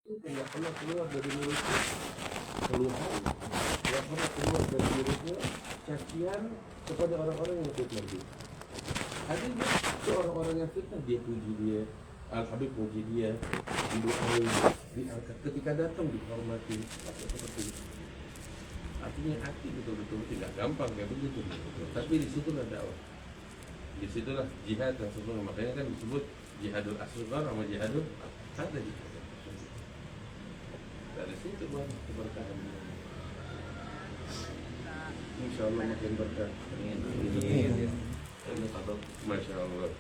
itu nggak pernah keluar dari mulutnya keluhan, nggak pernah keluar dari mulutnya cacian kepada orang-orang yang fitnah dia. Ada itu orang-orang yang fitnah, dia puji dia, Al-Habib puji dia, didoain, diangkat, ketika datang dihormati, seperti itu. Artinya hati betul-betul tidak gampang kayak begitu, tapi di situlah dakwah, di situlah jihad yang sebenarnya. Makanya kan disebut jihadul asghar sama jihadul ada di dari situ buat keberkahan. Insya Allah makin berkah. Masya Allah.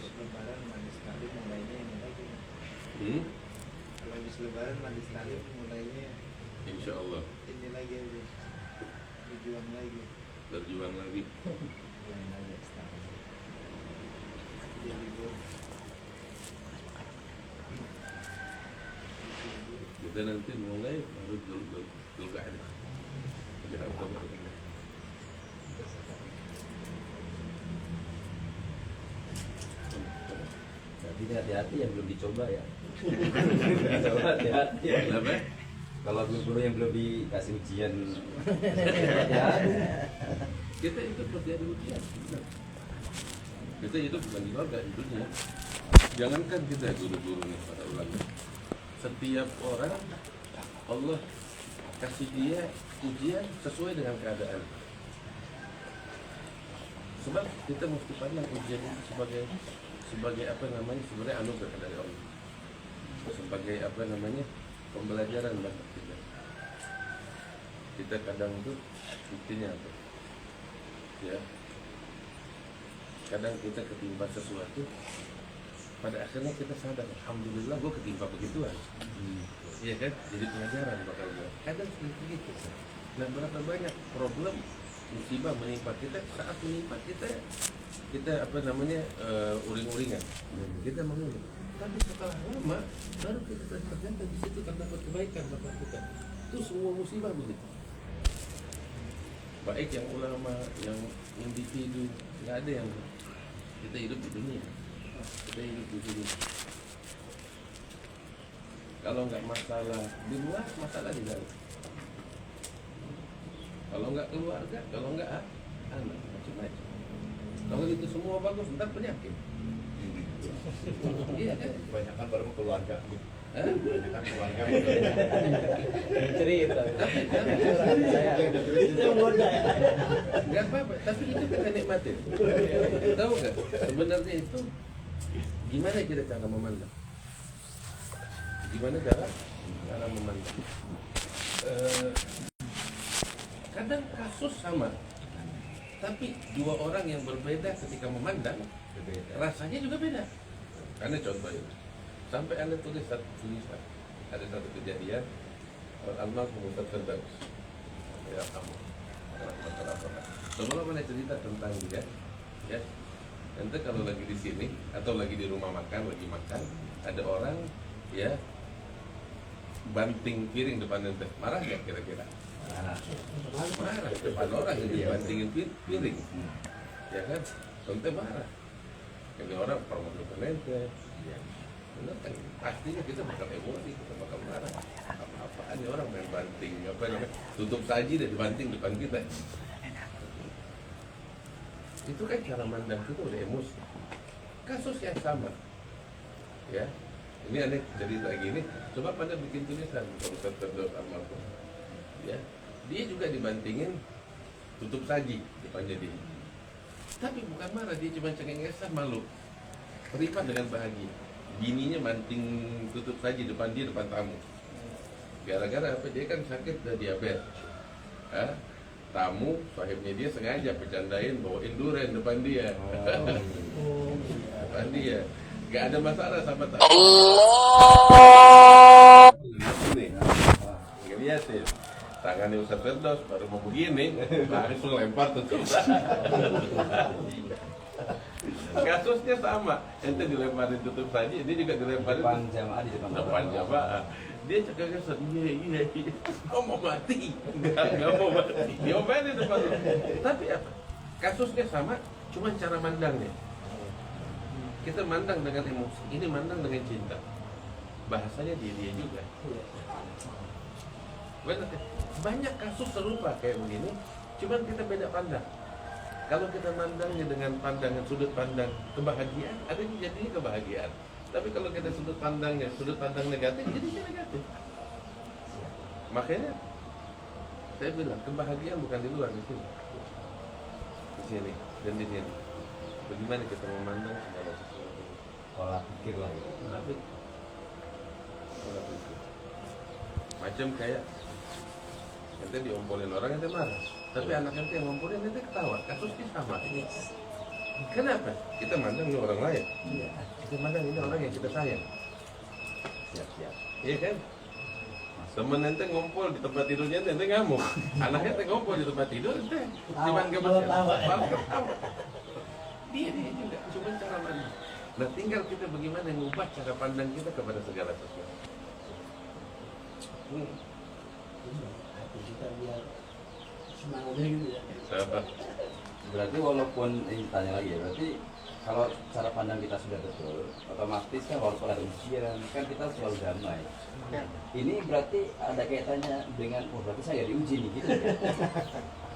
Lebaran mandi sekali mulainya ini lagi. Kalau habis Lebaran mandi sekali mulainya. Insya Allah. Ini lagi berjuang lagi. Berjuang lagi. Mulai lagi setahun. Dia libur. Kita nanti mulai baru dulu ada. Jangan lupa. Jadi hati-hati yang belum dicoba ya. Coba hati-hati ya. Kenapa? Kalau guru yang belum dikasih ujian, ya. Kita itu seperti ada ujian. Kita hidup bukan di surga, hidupnya. Jangankan kita guru-guru nih, para ulama. Setiap orang Allah kasih dia ujian sesuai dengan keadaan. Sebab kita mesti pandang ujian itu sebagai apa namanya, sebenarnya anugerah dari Allah, sebagai apa namanya, pembelajaran bagi kita. Kita kadang itu buktinya apa? Ya, kadang kita ketimpa sesuatu, pada akhirnya kita sadar, alhamdulillah gue ketimpa begituan. Iya kan? Jadi pelajaran bakal gue. Kadang seperti itu. Nah, berapa banyak problem musibah menimpa kita, saat menimpa kita apa namanya, uring-uringan, kita mengeluh. Tapi setelah lama baru kita ternyata di situ terdapat kebaikan dapat kita. Itu semua musibah begitu. Baik yang ulama, yang individu, nggak ada yang kita hidup di dunia. Kita hidup di dunia. Kalau nggak masalah di luar, masalah di dalam. Kalau nggak keluarga, kalau nggak anak, macam-macam. Kalau itu semua bagus, ntar penyakit. Iya kan? Kebanyakan baru keluarga. Kebanyakan keluarga. Cerita. Nggak apa-apa, tapi itu kita nikmatin. Tahu nggak? Sebenarnya itu gimana kita cara memandang? Gimana cara memandang? Kadang kasus sama, tapi dua orang yang berbeda ketika memandang, rasanya juga beda. Karena contohnya, sampai Anda tulis satu tulisan, ada satu kejadian, almarhum Ustaz Firdaus, ya kamu, sebelum Anda cerita tentang dia, ya, nanti kalau lagi di sini atau lagi di rumah makan, lagi makan, ada orang, ya, banting piring depan ente, marah nggak kira-kira? Marah depan orang jadi bantingin piring, ya kan? Ente marah. Ini orang permalukan ente, benar kan? Pastinya kita bakal emosi, kita bakal marah. Apa-apaan ya orang main banting, apa namanya? Tutup saji dan dibanting depan kita. Itu kan cara mandang kita udah emosi. Kasus yang sama, ya. Ini aneh cerita gini. Coba pada bikin tulisan kalau Ustaz Firdaus almarhum, ya. Dia juga dibantingin tutup saji depannya dia. Tapi bukan marah, dia cuma cengengesan, malu. Terikat dengan bahagia. Bininya banting tutup saji depan dia, depan tamu. Gara-gara apa? Dia kan sakit dari diabetes. Tamu, sahibnya dia sengaja bercandain bawain durian depan dia. Depan dia. Gak ada masalah sama tamu. Allah. Gak lihat ya. Tangannya Ustaz Firdaus baru mau begini, langsung lempar tutup. Kasusnya sama, ente dilemparin tutup saja, dia juga dilemparin Depan jamaah di depan jamaah. Dia cakap kesan, iya, kau mau mati, nggak mau mati, diomelin depan lu. Tapi apa? Kasusnya sama, cuma cara mandangnya. Kita mandang dengan emosi, ini mandang dengan cinta. Bahasanya dia juga. Benar, banyak kasus serupa kayak begini, cuman kita beda pandang. Kalau kita mandangnya dengan pandangan sudut pandang kebahagiaan, ada yang jadinya kebahagiaan. Tapi kalau kita sudut pandang negatif, jadinya negatif. Makanya saya bilang kebahagiaan bukan di luar, di sini. Di sini dan di sini. Bagaimana kita memandang segala sesuatu? Pola pikir lah gitu. Pola pikir. Macam kayak ente diompolin orang, ente marah. Tapi anak ente yang ngompolin, ente ketawa. Kasusnya sama. Kenapa? Kita mandang ini orang lain. Kita mandang ini orang yang kita sayang. Siap. Iya kan? Temen ente ngompol di tempat tidurnya, ente ngamuk. Anak ente ngompol di tempat tidur, ente cuman ketawa. Dia juga, cuma cara mandang. Nah, tinggal kita bagaimana mengubah cara pandang kita kepada segala sesuatu. Hati kita biar senang aja gitu ya. Berarti walaupun ini tanya lagi ya, berarti kalau cara pandang kita sudah betul, otomatis kan walaupun ada ujian, kan kita selalu damai. Ini berarti ada kaitannya dengan, oh berarti saya diuji nih gitu ya?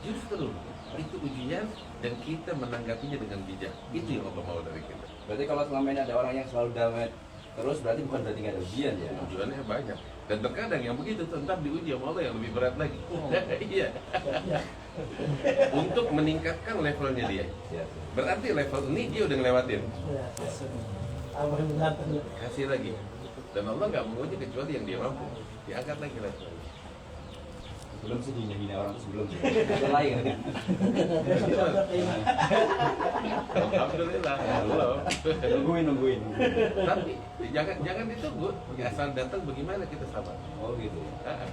Justru itu ujian dan kita menanggapinya dengan bijak. Itu yang Allah mau dari kita. Berarti kalau selama ini ada orang yang selalu damai terus, berarti bukan berarti nggak ada ujian ya? Ujiannya banyak. Dan terkadang yang begitu tetap diuji sama Allah yang lebih berat lagi. Iya. Untuk meningkatkan levelnya dia. Siap. Berarti level ini dia udah ngelewatin. Ya, Allah yang mengantar. Kasih lagi. Dan Allah nggak menguji kecuali yang dia mampu. Diangkat lagi levelnya. Belum sih hina orang sebelum itu lain. Alhamdulillah. Belum. Nungguin. Tapi jangan ditunggu. Asal datang bagaimana kita sabar. Oh gitu ya.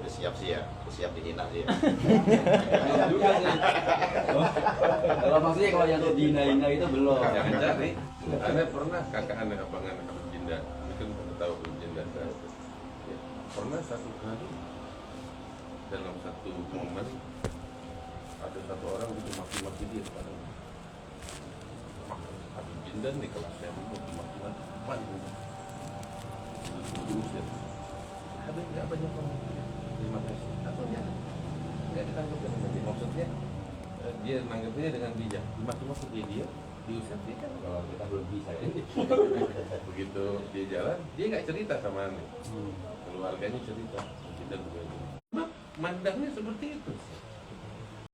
Udah siap sih ya, udah siap dihina sih ya. Belum juga sih. Oh, kalau maksudnya kalau yang dihina-hina itu belum. Jangan cari. Anda pernah kakak anak abang anak Jinda, mungkin tahu Jinda saya. Ya, pernah satu kali dalam satu momen ada satu orang itu maki-maki dia kepada Habib Jinda nih kelasnya maki-maki depan diusir. Habib nggak banyak ngomong. Terima kasih. Atau jangan nggak ditanggapi dengan bijak. Maksudnya dia nanggapnya dengan bijak. Dimaki-maki dia diusir dia kan. Kalau kita belum bisa ya. Begitu dia jalan, dia nggak cerita sama Ane. Keluarganya cerita, tidak begini. Mandangnya seperti itu.